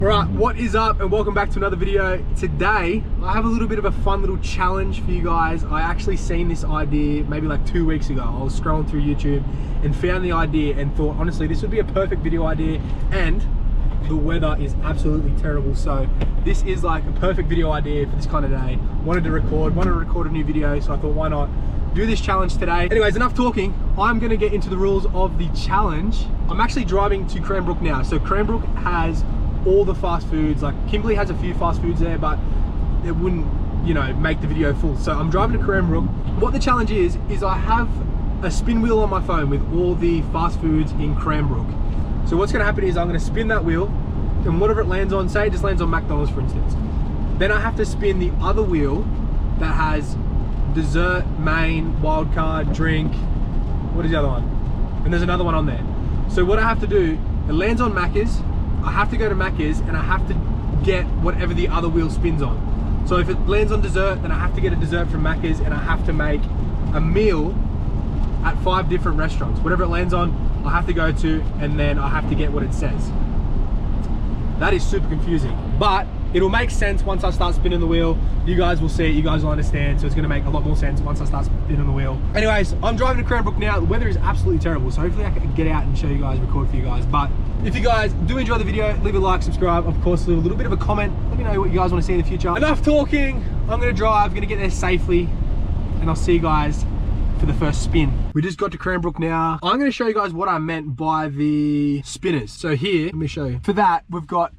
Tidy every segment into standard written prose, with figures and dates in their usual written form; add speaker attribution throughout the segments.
Speaker 1: Alright, what is up and welcome back to another video. Today, I have a little bit of a fun little challenge for you guys. I actually seen this idea maybe like 2 weeks ago. I was scrolling through YouTube and found the idea and thought, honestly, this would be a perfect video idea, and the weather is absolutely terrible. So this is like a perfect video idea for this kind of day. Wanted to record a new video, so I thought, why not do this challenge today. Anyways, enough talking. I'm gonna get into the rules of the challenge. I'm actually driving to Cranbrook now. So Cranbrook has all the fast foods. Like Kimberley has a few fast foods there, but it wouldn't, you know, make the video full. So I'm driving to Cranbrook. What the challenge is I have a spin wheel on my phone with all the fast foods in Cranbrook. So what's gonna happen is I'm gonna spin that wheel, and whatever it lands on, say it just lands on McDonald's for instance, then I have to spin the other wheel that has dessert, main, wild card, drink, what is the other one? And there's another one on there. So what I have to do, it lands on Macca's, I have to go to Macca's and I have to get whatever the other wheel spins on. So if it lands on dessert, then I have to get a dessert from Macca's and I have to make a meal at 5 different restaurants. Whatever it lands on, I have to go to, and then I have to get what it says. That is super confusing, but it'll make sense once I start spinning the wheel. You guys will see it, you guys will understand, so it's gonna make a lot more sense once I start spinning the wheel. Anyways, I'm driving to Cranbrook now. The weather is absolutely terrible, so hopefully I can get out and show you guys, record for you guys. But if you guys do enjoy the video, leave a like, subscribe, of course, leave a little bit of a comment. Let me know what you guys wanna see in the future. Enough talking, I'm gonna drive, gonna get there safely, and I'll see you guys for the first spin. We just got to Cranbrook now. I'm gonna show you guys what I meant by the spinners. So here, let me show you. For that, we've got,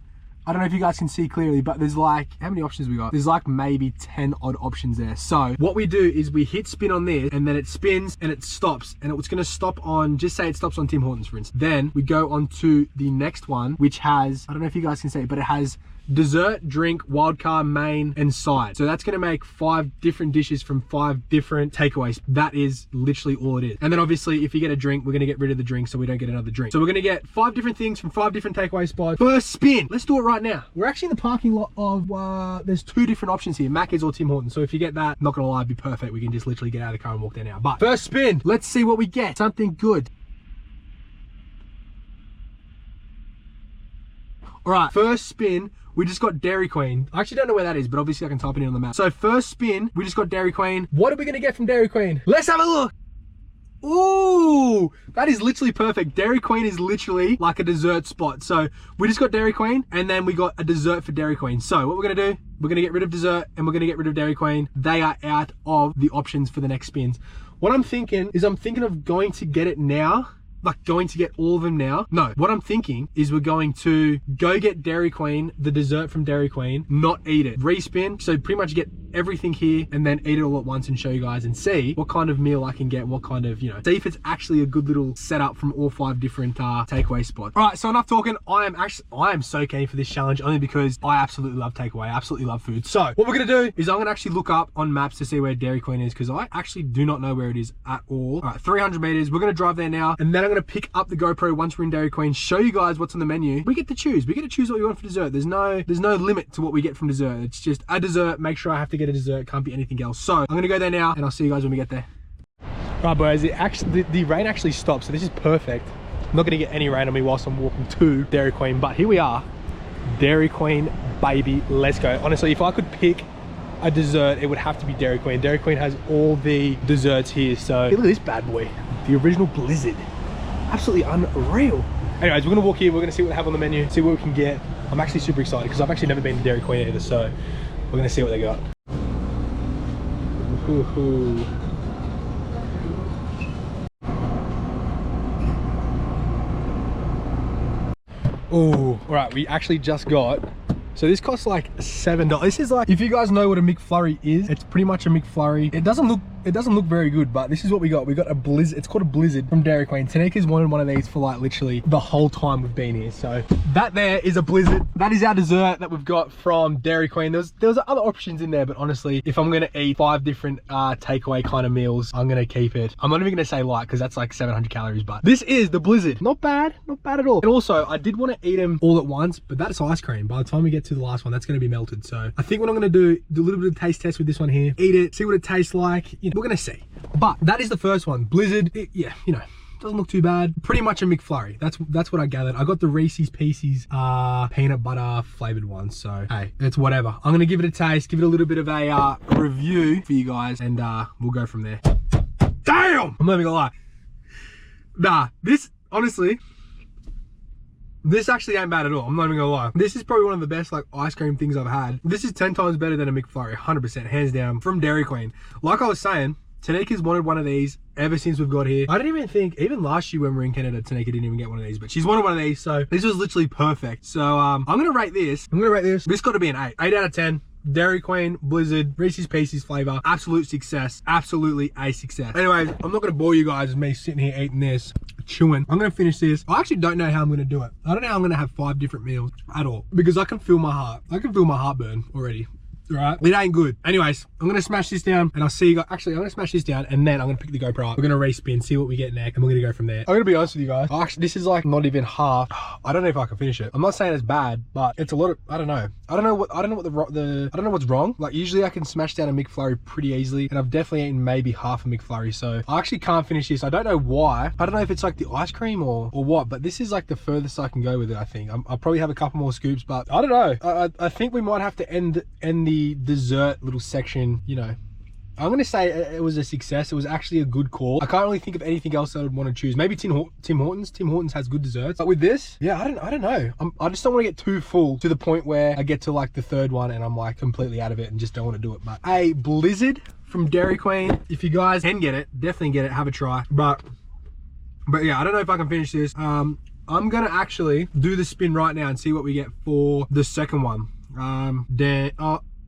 Speaker 1: I don't know if you guys can see clearly, but there's like, how many options we got? There's like maybe 10 odd options there. So what we do is we hit spin on this, and then it spins and it stops, and it's gonna stop on, just say it stops on Tim Hortons for instance. Then we go on to the next one, which has, I don't know if you guys can see it, but it has dessert, drink, wildcard, main, and side. So that's gonna make 5 different dishes from 5 different takeaways. That is literally all it is. And then obviously if you get a drink, we're gonna get rid of the drink so we don't get another drink. So we're gonna get 5 different things from 5 different takeaway spots. First spin, let's do it right now. We're actually in the parking lot of, there's 2 different options here, Macca's or Tim Hortons. So if you get that, not gonna lie, it'd be perfect. We can just literally get out of the car and walk there now. But first spin, let's see what we get. Something good. All right, first spin, we just got Dairy Queen. I actually don't know where that is, but obviously I can type it in on the map. So first spin, we just got Dairy Queen. What are we gonna get from Dairy Queen? Let's have a look. Ooh, that is literally perfect. Dairy Queen is literally like a dessert spot. So we just got Dairy Queen, and then we got a dessert for Dairy Queen. So what we're gonna do, we're gonna get rid of dessert and we're gonna get rid of Dairy Queen. They are out of the options for the next spins. What I'm thinking is I'm thinking of going to get it now. Like going to get all of them now. No, what I'm thinking is we're going to go get Dairy Queen, the dessert from Dairy Queen, not eat it. Respin, so pretty much get everything here and then eat it all at once and show you guys and see what kind of meal I can get, what kind of, you know, see if it's actually a good little setup from all 5 different takeaway spots. All right, so enough talking. I am so keen for this challenge only because I absolutely love takeaway. I absolutely love food. So what we're gonna do is I'm gonna actually look up on maps to see where Dairy Queen is, because I actually do not know where it is at all. All right, 300 meters. We're gonna drive there now, and then I'm gonna pick up the GoPro once we're in Dairy Queen, show you guys what's on the menu. We get to choose. We get to choose what we want for dessert. There's no limit to what we get from dessert. It's just a dessert. Make sure I have to get a dessert. Can't be anything else. So I'm gonna go there now, and I'll see you guys when we get there. Right, boys. The rain actually stopped, so this is perfect. I'm not gonna get any rain on me whilst I'm walking to Dairy Queen, but here we are. Dairy Queen, baby. Let's go. Honestly, if I could pick a dessert, it would have to be Dairy Queen. Dairy Queen has all the desserts here. So look at this bad boy, the original Blizzard. Absolutely unreal. Anyways, we're gonna walk here, we're gonna see what they have on the menu, see what we can get. I'm actually super excited because I've actually never been to Dairy Queen either, so we're gonna see what they got. Ooh. Ooh, all right, we actually just got, so this costs like $7. This is like, if you guys know what a McFlurry is, it's pretty much a McFlurry. It doesn't look very good, but this is what we got. We got a Blizzard. It's called a Blizzard from Dairy Queen. Tanika's wanted one of these for like literally the whole time we've been here. So that there is a Blizzard. That is our dessert that we've got from Dairy Queen. There was other options in there, but honestly, if I'm gonna eat 5 different takeaway kind of meals, I'm gonna keep it. I'm not even gonna say light because that's like 700 calories, but this is the Blizzard. Not bad at all. And also, I did want to eat them all at once, but that's ice cream. By the time we get to the last one, that's gonna be melted. So I think what I'm gonna do a little bit of taste test with this one here, eat it, see what it tastes like. You know, we're gonna see. But that is the first one, Blizzard. Yeah, you know, doesn't look too bad. Pretty much a McFlurry. That's what I gathered. I got the Reese's Pieces peanut butter flavored one. So hey, it's whatever. I'm gonna give it a taste, give it a little bit of a review for you guys, and we'll go from there. Damn! I'm not even gonna lie. Nah, this honestly, this actually ain't bad at all. I'm not even gonna lie. This is probably one of the best like ice cream things I've had. This is 10 times better than a McFlurry, 100%, hands down, from Dairy Queen. Like I was saying, Tanika's wanted one of these ever since we've got here. I don't even think, even last year when we were in Canada, Tanika didn't even get one of these, but she's wanted one of these, so this was literally perfect. So I'm gonna rate this. This got to be an 8. 8 out of 10. Dairy Queen, Blizzard, Reese's Pieces flavor, absolute success, absolutely a success. Anyways, I'm not gonna bore you guys with me sitting here eating this, chewing. I'm gonna finish this. I actually don't know how I'm gonna do it. I don't know how I'm gonna have 5 different meals at all, because I can feel my heart. I can feel my heartburn already. Right, it ain't good. Anyways, I'm gonna smash this down and I'll see you guys. Actually, I'm gonna smash this down and then I'm gonna pick the GoPro up. We're gonna respin, see what we get next, and we're gonna go from there. I'm gonna be honest with you guys. Actually, this is like not even half. I don't know if I can finish it. I'm not saying it's bad, but it's a lot of, I don't know what's wrong. Like usually I can smash down a McFlurry pretty easily, and I've definitely eaten maybe half a McFlurry, so I actually can't finish this. I don't know why. I don't know if it's like the ice cream or what, but this is like the furthest I can go with it. I think I'll probably have a couple more scoops, but I don't know. I think we might have to end the dessert little section, you know. I'm gonna say it was a success. It was actually a good call. I can't really think of anything else I would want to choose. Maybe Tim Hortons. Tim Hortons has good desserts, but with this, yeah, I don't know. I just don't want to get too full to the point where I get to like the 3rd one and I'm like completely out of it and just don't want to do it. But a Blizzard from Dairy Queen, if you guys can get it, definitely get it, have a try. But yeah, I don't know if I can finish this. I'm gonna actually do the spin right now and see what we get for the second one.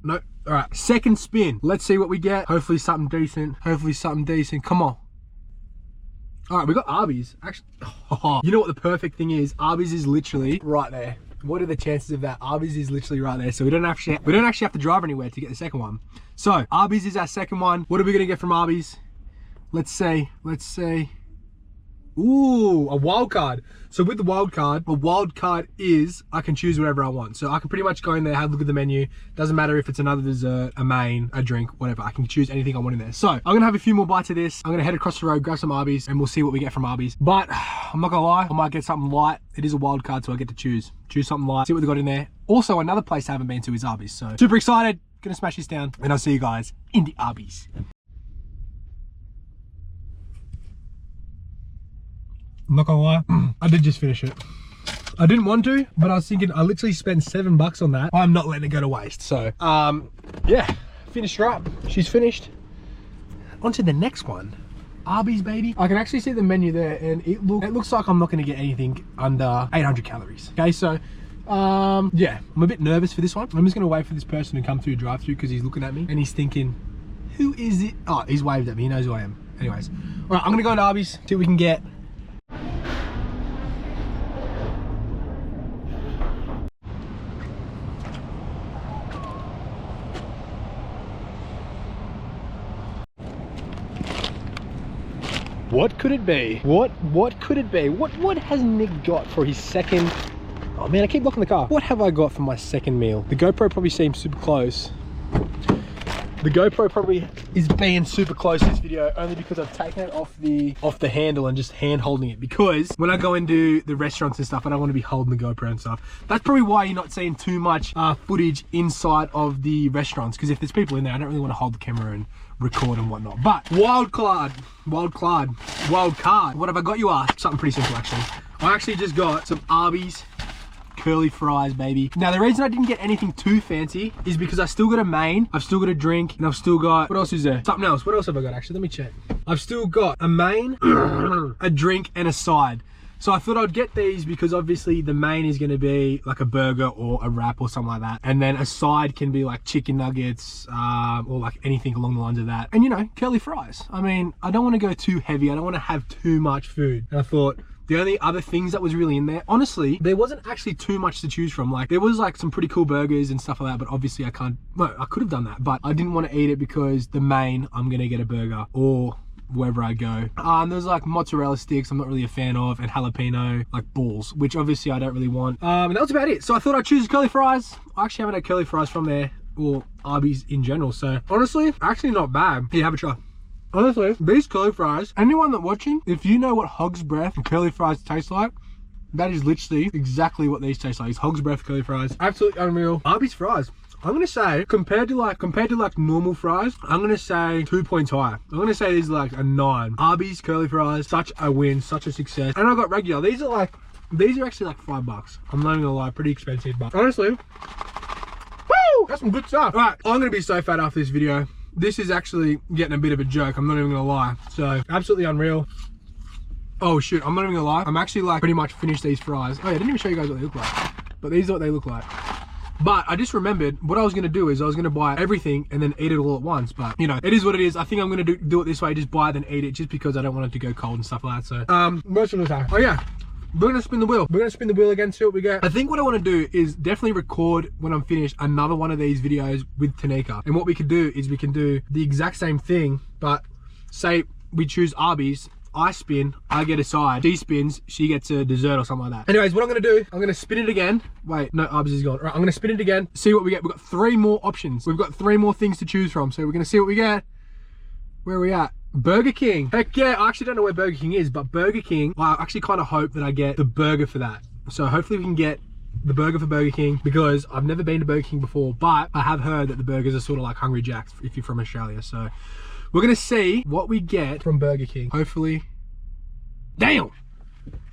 Speaker 1: No. All right, second spin. Let's see what we get. Hopefully something decent. Come on. All right, we got Arby's. Actually, you know what the perfect thing is? Arby's is literally right there. What are the chances of that? Arby's is literally right there, so we don't actually have to drive anywhere to get the second one. So Arby's is our second one. What are we gonna get from Arby's? Let's say. Ooh, a wild card. So with the wild card is I can choose whatever I want. So I can pretty much go in there, have a look at the menu. Doesn't matter if it's another dessert, a main, a drink, whatever. I can choose anything I want in there. So I'm gonna have a few more bites of this. I'm gonna head across the road, grab some Arby's, and we'll see what we get from Arby's. But I'm not gonna lie, I might get something light. It is a wild card, so I get to choose something light, see what they got in there. Also, another place I haven't been to is Arby's. So super excited, gonna smash this down, and I'll see you guys in the Arby's. I'm not gonna lie, I did just finish it. I didn't want to, but I was thinking I literally spent $7 on that. I'm not letting it go to waste. So, yeah, finished her up. She's finished. On to the next one. Arby's, baby. I can actually see the menu there, and it looks like I'm not gonna get anything under 800 calories. Okay, so, yeah, I'm a bit nervous for this one. I'm just gonna wait for this person to come through the drive-thru because he's looking at me and he's thinking, who is it? Oh, he's waved at me. He knows who I am. Anyways, all right, I'm gonna go to Arby's, see what we can get. What could it be? What could it be? What has Nick got for his second? Oh man, I keep blocking the car. What have I got for my second meal? The GoPro probably seems super close. The GoPro probably is being super close in this video only because I've taken it off the handle and just hand holding it, because when I go into the restaurants and stuff, I don't want to be holding the GoPro and stuff. That's probably why you're not seeing too much footage inside of the restaurants, because if there's people in there, I don't really want to hold the camera and record and whatnot. But wild card. What have I got, you ask? Something pretty simple actually. I actually just got some Arby's curly fries, baby. Now the reason I didn't get anything too fancy is because I still got a main, I've still got a drink, and I've still got, what else is there? Something else. What else have I got actually? Let me check. I've still got a main, a drink, and a side. So I thought I'd get these because obviously the main is gonna be like a burger or a wrap or something like that. And then a side can be like chicken nuggets or like anything along the lines of that. And you know, curly fries. I mean, I don't wanna go too heavy. I don't wanna have too much food. And I thought, the only other things that was really in there, honestly, there wasn't actually too much to choose from. Like there was like some pretty cool burgers and stuff like that, but obviously I can't, well, I could have done that, but I didn't want to eat it because the main, I'm gonna get a burger or wherever I go. There's like mozzarella sticks I'm not really a fan of, and jalapeno like balls, which obviously I don't really want. And that was about it. So I thought I'd choose curly fries. I actually haven't had curly fries from there, or Arby's in general. So honestly, actually not bad. Here, have a try. Honestly, these curly fries, anyone that watching, if you know what hog's breath and curly fries taste like, that is literally exactly what these taste like. It's hog's breath curly fries. Absolutely unreal. Arby's fries, I'm gonna say, compared to like normal fries, I'm gonna say 2 points higher. I'm gonna say these are like a 9. Arby's curly fries, such a win, such a success. And I got regular. These are actually like $5. I'm not even gonna lie, pretty expensive, but honestly, woo, that's some good stuff. All right, I'm gonna be so fat after this video. This is actually getting a bit of a joke. I'm not even gonna lie. So absolutely unreal. Oh shoot, I'm not even gonna lie. I'm actually like pretty much finished these fries. Oh yeah, I didn't even show you guys what they look like. But these are what they look like. But I just remembered what I was gonna do is I was gonna buy everything and then eat it all at once. But you know, it is what it is. I think I'm gonna do it this way, just buy it then eat it, just because I don't want it to go cold and stuff like that. So most of the time. Oh yeah. We're gonna spin the wheel. We're gonna spin the wheel again, see what we get. I think what I wanna do is definitely record when I'm finished another one of these videos with Tanika. And what we could do is we can do the exact same thing, but say we choose Arby's, I spin, I get a side, she spins, she gets a dessert or something like that. Anyways, what I'm gonna do, I'm gonna spin it again. Wait, no, Arby's is gone. All right, I'm gonna spin it again, see what we get. We've got 3 more options. We've got 3 more things to choose from. So we're gonna see what we get. Where are we at? Burger King. Heck yeah, I actually don't know where Burger King is, but Burger King, I actually kind of hope that I get the burger for that. So hopefully we can get the burger for Burger King, because I've never been to Burger King before, but I have heard that the burgers are sort of like Hungry Jack's if you're from Australia. So we're gonna see what we get from Burger King. Hopefully. Damn! All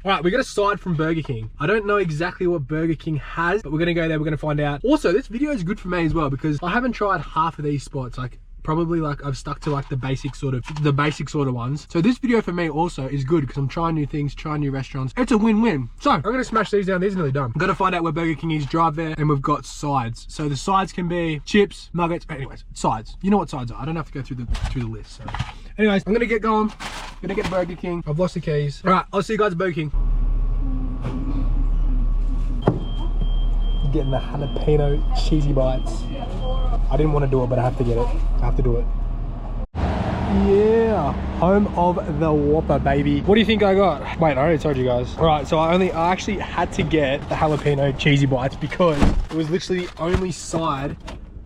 Speaker 1: right, we got a side from Burger King. I don't know exactly what Burger King has, but we're gonna go there, we're gonna find out. Also, this video is good for me as well, because I haven't tried half of these spots. Like, probably like I've stuck to like the basic sort of ones. So this video for me also is good because I'm trying new things, trying new restaurants. It's a win-win. So I'm gonna smash these down. These are nearly done. I'm gonna find out where Burger King is, drive there, and we've got sides. So the sides can be chips, nuggets, but anyways, sides. You know what sides are. I don't have to go through the list. So anyways, I'm gonna get going. I'm gonna get Burger King. I've lost the keys. All right, I'll see you guys at Burger King. Getting the jalapeno cheesy bites. I didn't want to do it, but I have to get it. I have to do it. Yeah, home of the Whopper, baby. What do you think I got? Wait, I already told you guys. All right, so I actually had to get the jalapeno cheesy bites because it was literally the only side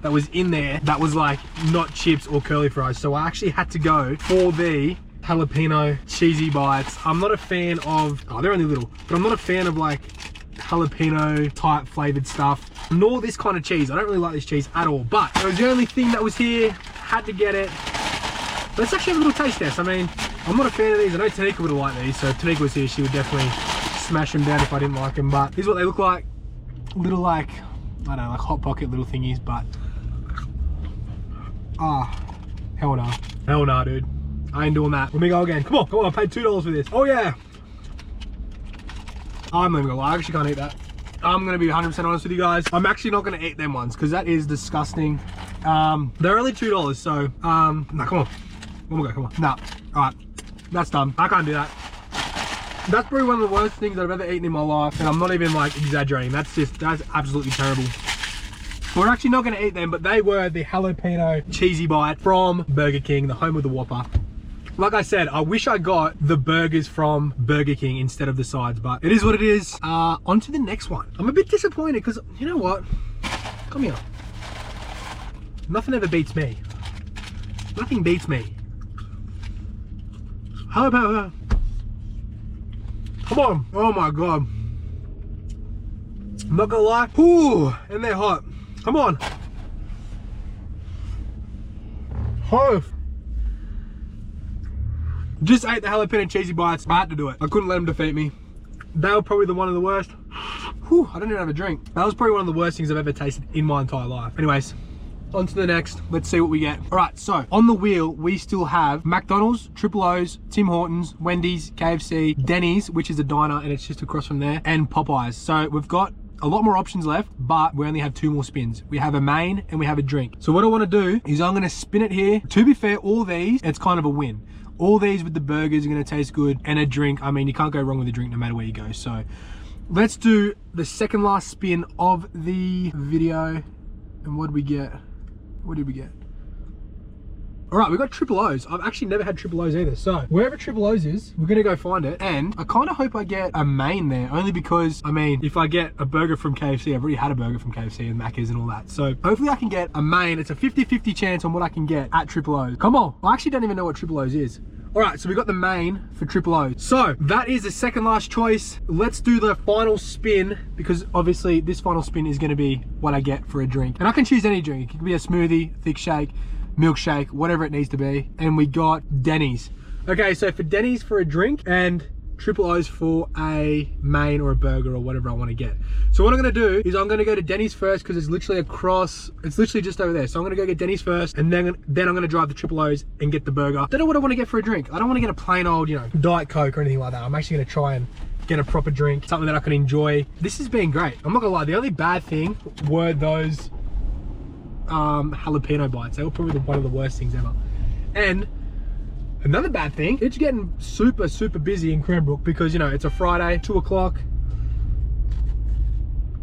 Speaker 1: that was in there that was like not chips or curly fries. So I actually had to go for the jalapeno cheesy bites. I'm not a fan of, oh, they're only little, but I'm not a fan of like jalapeno type flavored stuff, nor this kind of cheese. I don't really like this cheese at all, but it was the only thing that was here. Had to get it. Let's actually have a little taste test. I mean, I'm not a fan of these. I know Tanika would have liked these, so if Tanika was here, she would definitely smash them down if I didn't like them. But here's what they look like. Little like, I don't know, like Hot Pocket little thingies, but hell no. Hell no, dude. I ain't doing that. Let me go again. Come on, I paid $2 for this. Oh yeah. I'm not even gonna lie, I actually can't eat that. I'm gonna be 100% honest with you guys. I'm actually not gonna eat them ones because that is disgusting. They're only $2, so no, come on. One more go, come on. No, all right, that's done. I can't do that. That's probably one of the worst things I've ever eaten in my life, and I'm not even like exaggerating. That's absolutely terrible. We're actually not gonna eat them, but they were the jalapeno cheesy bite from Burger King, the home of the Whopper. Like I said, I wish I got the burgers from Burger King instead of the sides, but it is what it is. On to the next one. I'm a bit disappointed because, you know what? Come here. Nothing ever beats me. Nothing beats me. How about, come on. Oh my God. I'm not gonna lie. Ooh, and they're hot. Come on. Oh. Just ate the jalapeno cheesy bites. I had to do it. I couldn't let them defeat me. They were probably one of the worst. Whew, I don't even have a drink. That was probably one of the worst things I've ever tasted in my entire life. Anyways, on to the next. Let's see what we get. All right, so on the wheel, we still have McDonald's, Triple O's, Tim Hortons, Wendy's, KFC, Denny's, which is a diner and it's just across from there, and Popeyes. So we've got a lot more options left, but we only have 2 more spins. We have a main and we have a drink. So what I want to do is I'm going to spin it here. To be fair, all these, it's kind of a win. All these with the burgers are going to taste good, and a drink. I mean, you can't go wrong with a drink no matter where you go. So let's do the second last spin of the video. And what did we get? What did we get? All right, we've got triple O's. I've actually never had triple O's either. So wherever triple O's is, we're gonna go find it. And I kind of hope I get a main there, only because, I mean, if I get a burger from KFC, I've already had a burger from KFC and Macca's and all that. So hopefully I can get a main. It's a 50-50 chance on what I can get at triple O's. Come on. I actually don't even know what triple O's is. All right, so we got the main for triple O's. So that is the second last choice. Let's do the final spin, because obviously this final spin is gonna be what I get for a drink. And I can choose any drink. It could be a smoothie, thick shake, milkshake, whatever it needs to be. And we got Denny's. Okay, so for Denny's for a drink and triple O's for a main or a burger or whatever I want to get. So what I'm going to do is I'm going to go to Denny's first, because it's literally across, it's literally just over there. So I'm going to go get Denny's first, and then I'm going to drive the triple O's and get the burger. Don't know what I want to get for a drink. I don't want to get a plain old, you know, Diet Coke or anything like that. I'm actually going to try and get a proper drink, something that I can enjoy. This has been great. I'm not gonna lie, the only bad thing were those jalapeno bites. They were probably one of the worst things ever. And another bad thing, it's getting super busy in Cranbrook, because, you know, it's a Friday, 2 o'clock.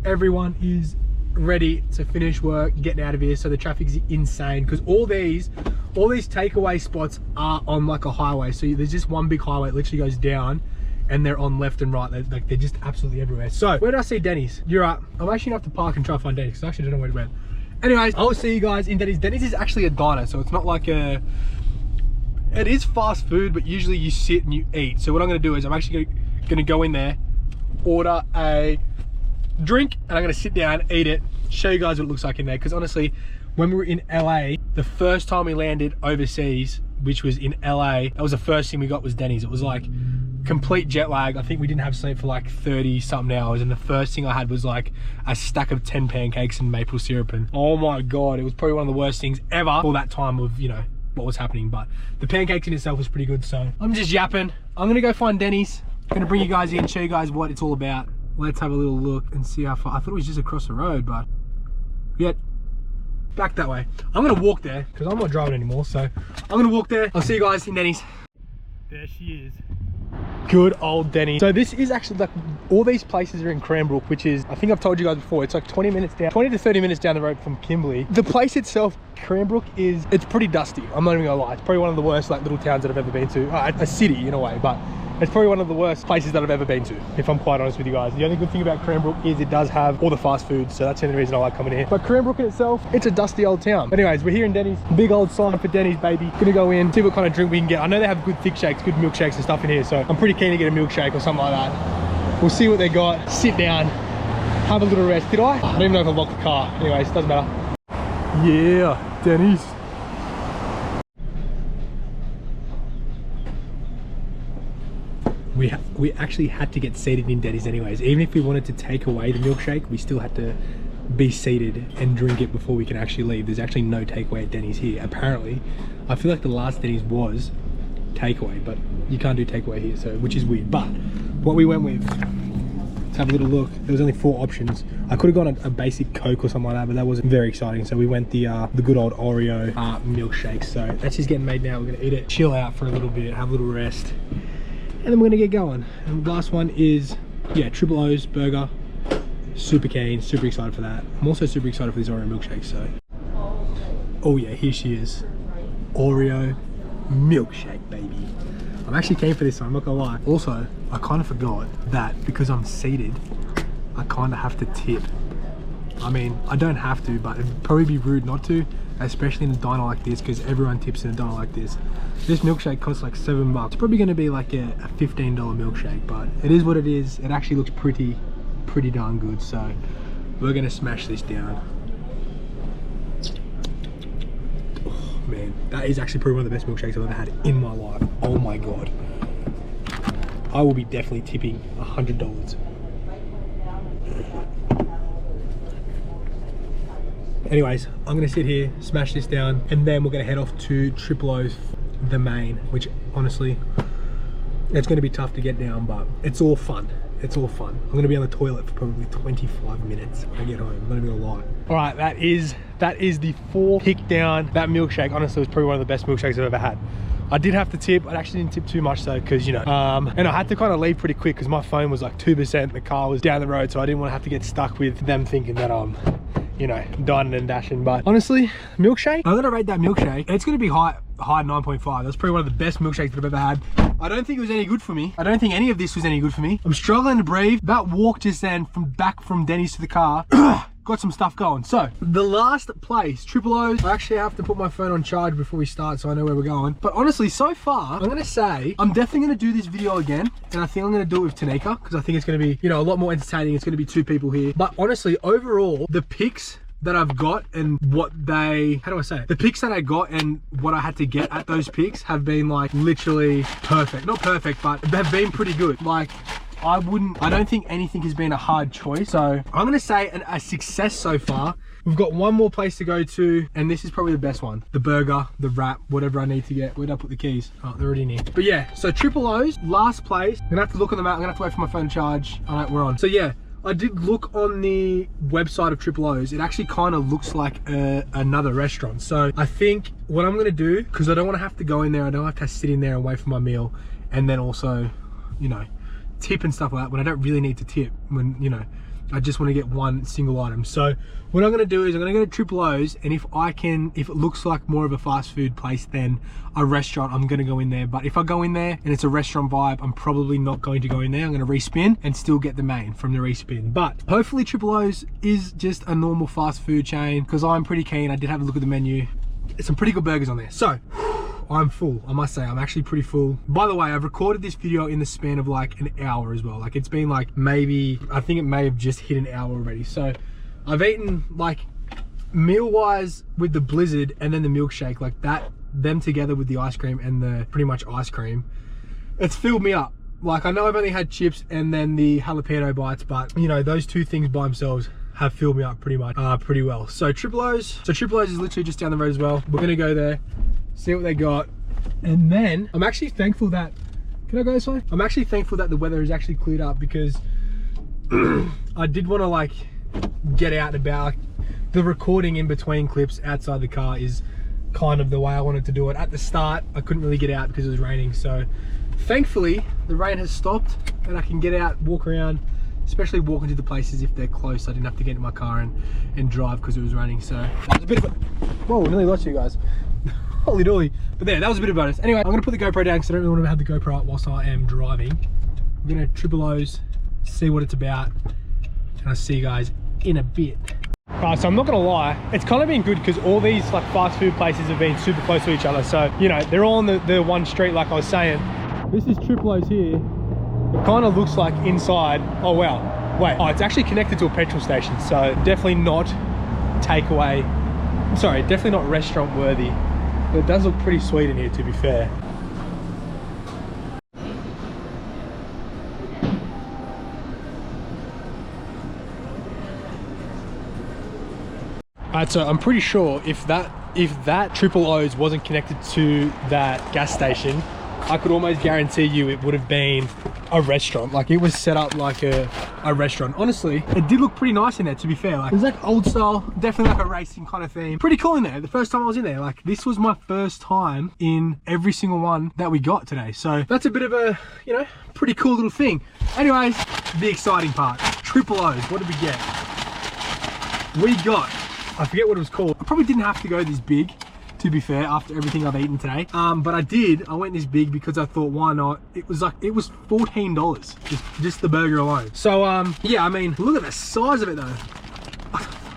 Speaker 1: Everyone is ready to finish work, getting out of here, so the traffic's insane, because all these takeaway spots are on like a highway. So there's just one big highway, it literally goes down, and they're on left and right. They're just absolutely everywhere. So where did I see Denny's? You're up. I'm actually gonna have to park and try to find Denny's, because I actually don't know where it went. Anyways, I'll see you guys in Denny's. Denny's is actually a diner, so it's not like a, it is fast food, but usually you sit and you eat. So what I'm gonna do is I'm actually gonna go in there, order a drink, and I'm gonna sit down, eat it, show you guys what it looks like in there. Because honestly, when we were in LA, the first time we landed overseas, which was in LA, that was the first thing we got was Denny's. It was like complete jet lag. I think we didn't have sleep for like 30 something hours, and the first thing I had was like a stack of 10 pancakes and maple syrup, and oh my god, it was probably one of the worst things ever for that time of, you know, what was happening. But the pancakes in itself was pretty good. So I'm just yapping. I'm gonna go find Denny's. I'm gonna bring you guys in, show you guys what it's all about. Let's have a little look and see how far. I thought it was just across the road, but yeah, back that way. I'm gonna walk there because I'm not driving anymore, so I'm gonna walk there. I'll see you guys in Denny's. There she is. Good old Denny. So this is actually like, all these places are in Cranbrook, which is, I think I've told you guys before, it's like 20 to 30 minutes down the road from Kimberley. The place itself, Cranbrook, it's pretty dusty. I'm not even gonna lie. It's probably one of the worst like little towns that I've ever been to. A city in a way, but it's probably one of the worst places that I've ever been to, if I'm quite honest with you guys. The only good thing about Cranbrook is it does have all the fast food, so that's the only reason I like coming here. But Cranbrook in itself, it's a dusty old town. Anyways, we're here in Denny's. Big old sign for Denny's, baby. Gonna go in, see what kind of drink we can get. I know they have good thick shakes, good milkshakes and stuff in here, so I'm pretty keen to get a milkshake or something like that. We'll see what they got, sit down, have a little rest. Did I? I don't even know if I locked the car. Anyways, doesn't matter. Yeah, Denny's. We actually had to get seated in Denny's anyways. Even if we wanted to take away the milkshake, we still had to be seated and drink it before we can actually leave. There's actually no takeaway at Denny's here. Apparently, I feel like the last Denny's was takeaway, but you can't do takeaway here, so, which is weird. But what we went with, let's have a little look. There was only 4 options. I could have gone a basic Coke or something like that, but that wasn't very exciting. So we went the good old Oreo milkshake. So that's just getting made now. We're gonna eat it, chill out for a little bit, have a little rest, and then we're gonna get going. And the last one is, yeah, triple O's burger. Super keen, super excited for that. I'm also super excited for this Oreo milkshake, so. Oh yeah, here she is. Oreo milkshake, baby. I'm actually keen for this one, I'm not gonna lie. Also, I kind of forgot that because I'm seated, I kind of have to tip. I mean, I don't have to, but it'd probably be rude not to, especially in a diner like this, because everyone tips in a diner like this. This milkshake costs like $7. It's probably gonna be like a $15 milkshake, but it is what it is. It actually looks pretty darn good, so we're gonna smash this down. Oh man, that is actually probably one of the best milkshakes I've ever had in my life. Oh my god, I will be definitely tipping $100. Anyways, I'm gonna sit here, smash this down, and then we're gonna head off to Triple O's, the main, which honestly, it's gonna be tough to get down, but it's all fun. It's all fun. I'm gonna be on the toilet for probably 25 minutes when I get home. I'm not even gonna lie. All right, that is the 4 pick down. That milkshake, honestly, was probably one of the best milkshakes I've ever had. I did have to tip. I actually didn't tip too much though, because you know, and I had to kind of leave pretty quick because my phone was like 2%. The car was down the road, so I didn't want to have to get stuck with them thinking that you know, dining and dashing. But honestly, milkshake, I'm gonna rate that milkshake. It's gonna be high 9.5. That's probably one of the best milkshakes that I've ever had. I don't think it was any good for me. I don't think any of this was any good for me. I'm struggling to breathe. That walk just then back from Denny's to the car, got some stuff going. So the last place, Triple O's. I actually have to put my phone on charge before we start so I know where we're going. But honestly, so far, I'm gonna say I'm definitely gonna do this video again, and I think I'm gonna do it with Tanika because I think it's gonna be, you know, a lot more entertaining. It's gonna be 2 people here. But honestly, overall, the picks that I've got and what they, how do I say it? The picks that I got and what I had to get at those picks have been like literally perfect. Not perfect, but they've been pretty good. Like, I don't think anything has been a hard choice. So I'm gonna say a success so far. We've got one more place to go to, and this is probably the best one. The burger, the wrap, whatever I need to get. Where'd I put the keys? Oh, they're already in here. But yeah, so Triple O's, last place. I'm gonna have to look on the map. I'm gonna have to wait for my phone to charge. All right, we're on. So yeah, I did look on the website of Triple O's. It actually kind of looks like another restaurant. So I think what I'm gonna do, because I don't want to have to go in there, I don't have to sit in there and wait for my meal, and then also, you know, tip and stuff like that when I don't really need to tip, when, you know, I just want to get one single item. So what I'm going to do is I'm going to go to Triple O's, and if it looks like more of a fast food place than a restaurant, I'm going to go in there. But if I go in there and it's a restaurant vibe, I'm probably not going to go in there. I'm going to respin and still get the main from the respin. But hopefully Triple O's is just a normal fast food chain, because I'm pretty keen. I did have a look at the menu. There's some pretty good burgers on there. So I'm full, I must say. I'm actually pretty full. By the way, I've recorded this video in the span of like an hour as well. Like, it's been like maybe, I think it may have just hit an hour already. So I've eaten, like, meal wise with the blizzard and then the milkshake, like that, them together with the ice cream and the pretty much ice cream, it's filled me up. Like, I know I've only had chips and then the jalapeno bites, but you know, those 2 things by themselves have filled me up pretty much, pretty well. So Triple O's is literally just down the road as well. We're gonna go there, see what they got, and then I'm actually thankful that, can I go this way? I'm actually thankful that the weather is actually cleared up, because I did want to like get out and about. Like, the recording in between clips outside the car is kind of the way I wanted to do it. At the start, I couldn't really get out because it was raining, so thankfully the rain has stopped and I can get out, walk around, especially walking to the places if they're close. I didn't have to get in my car and drive because it was raining. So that was a bit of a, whoa, nearly lost you guys. Holy dolly. But there, that was a bit of a bonus. Anyway, I'm gonna put the GoPro down because I don't really want to have the GoPro up whilst I am driving. We're gonna Triple O's, see what it's about, and I'll see you guys in a bit. Right, so I'm not gonna lie, it's kind of been good because all these like fast food places have been super close to each other. So, you know, they're all on the one street like I was saying. This is Triple O's here. It kind of looks like inside, oh wow, wait, oh, it's actually connected to a petrol station. So definitely not takeaway, sorry, definitely not restaurant worthy. But it does look pretty sweet in here, to be fair. Alright, so I'm pretty sure if that Triple O's wasn't connected to that gas station, I could almost guarantee you it would have been a restaurant. Like, it was set up like a restaurant. Honestly, it did look pretty nice in there, to be fair. Like, it was like old style, definitely like a racing kind of theme. Pretty cool in there. The first time I was in there, like, this was my first time in every single one that we got today. So that's a bit of a, you know, pretty cool little thing. Anyways, the exciting part. Triple O's, what did we get? We got, I forget what it was called. I probably didn't have to go this big, to be fair, after everything I've eaten today. But I went this big because I thought, why not? It was $14, just the burger alone. So yeah, I mean, look at the size of it though.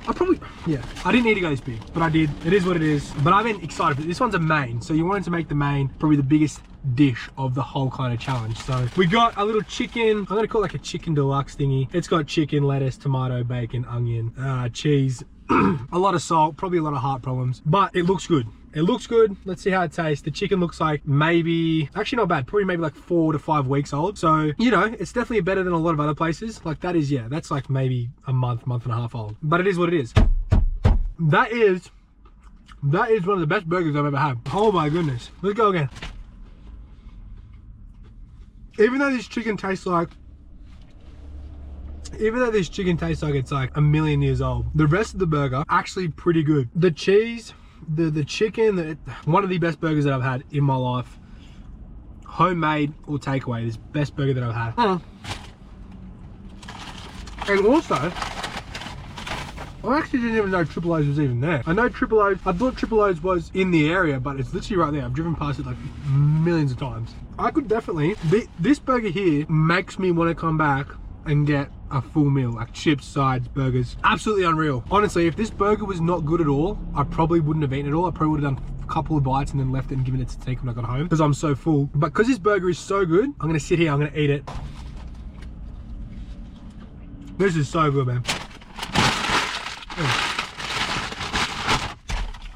Speaker 1: I probably, yeah, I didn't need to go this big, but I did. It is what it is. But I've been excited. This one's a main, so you wanted to make the main probably the biggest dish of the whole kind of challenge. So we got a little chicken, I'm gonna call it like a chicken deluxe thingy. It's got chicken, lettuce, tomato, bacon, onion, cheese, a lot of salt, probably a lot of heart problems, but it looks good. It looks good. Let's see how it tastes. The chicken looks like maybe, actually not bad, probably maybe like 4 to 5 weeks old. So, you know, it's definitely better than a lot of other places. Like that is, yeah, that's like maybe a month and a half old, but it is what it is. That is one of the best burgers I've ever had. Oh my goodness. Let's go again. Even though this chicken tastes like it's like a million years old, the rest of the burger actually pretty good. The cheese, the chicken, one of the best burgers that I've had in my life. Homemade or takeaway, this best burger that I've had. And also, I actually didn't even know Triple O's was even there. I know Triple O's, I thought Triple O's was in the area, but it's literally right there. I've driven past it like millions of times. I could definitely, this burger here makes me want to come back and get a full meal, like chips, sides, burgers. Absolutely unreal. Honestly, if this burger was not good at all, I probably wouldn't have eaten it all. I probably would have done a couple of bites and then left it and given it to Tanika when I got home because I'm so full. But because this burger is so good, I'm gonna sit here, I'm gonna eat it. This is so good, man.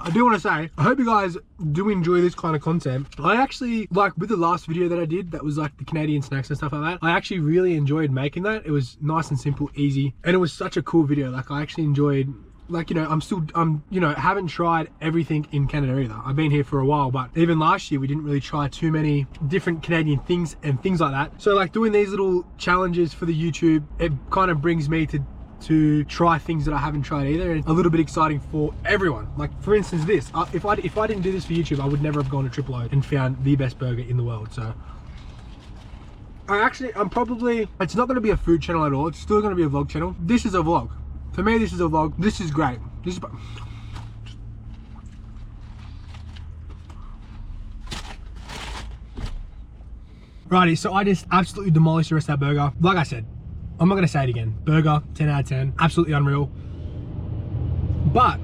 Speaker 1: I do want to say, I hope you guys do enjoy this kind of content. I actually, like with the last video that I did, that was like the Canadian snacks and stuff like that, I actually really enjoyed making that. It was nice and simple, easy, and it was such a cool video. Like I actually enjoyed, like, you know, you know, haven't tried everything in Canada either. I've been here for a while, but even last year we didn't really try too many different Canadian things and things like that. So like doing these little challenges for the YouTube, it kind of brings me to try things that I haven't tried either, and a little bit exciting for everyone. Like for instance this, if I didn't do this for YouTube, I would never have gone to Triple O and found the best burger in the world. So I'm probably, it's not going to be a food channel at all, it's still going to be a vlog channel. This is a vlog. For me, this is a vlog. This is great. This is righty, so I just absolutely demolished the rest of that burger. Like I said, I'm not gonna say it again. Burger, 10 out of 10, absolutely unreal. But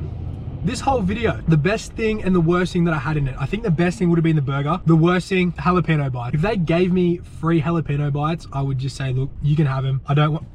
Speaker 1: this whole video, the best thing and the worst thing that I had in it, I think the best thing would have been the burger. The worst thing, jalapeno bites. If they gave me free jalapeno bites, I would just say, look, you can have them. I don't want...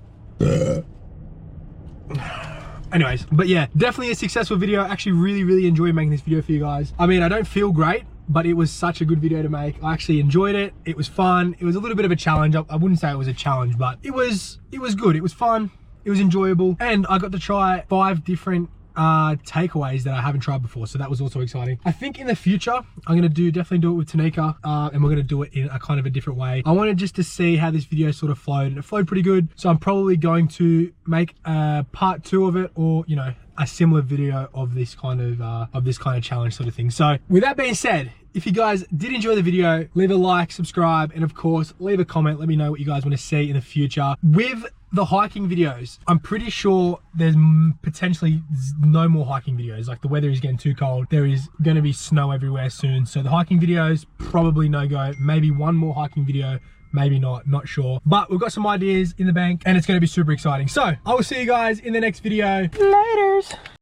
Speaker 1: Anyways, but yeah, definitely a successful video. I actually really enjoyed making this video for you guys. I mean, I don't feel great, but it was such a good video to make. I actually enjoyed it. It was fun. It was a little bit of a challenge. I wouldn't say it was a challenge, but it was good. It was fun. It was enjoyable. And I got to try 5 different takeaways that I haven't tried before, so that was also exciting. I think in the future I'm gonna definitely do it with Tanika, and we're gonna do it in a kind of a different way. I wanted just to see how this video sort of flowed, and it flowed pretty good, so I'm probably going to make a part 2 of it, or you know, a similar video of this kind of challenge sort of thing. So with that being said, if you guys did enjoy the video, leave a like, subscribe, and of course leave a comment. Let me know what you guys want to see in the future. With the hiking videos, I'm pretty sure there's potentially no more hiking videos. Like the weather is getting too cold. There is going to be snow everywhere soon. So the hiking videos, probably no go. Maybe one more hiking video, maybe not sure. But we've got some ideas in the bank and it's going to be super exciting. So I will see you guys in the next video. Laters.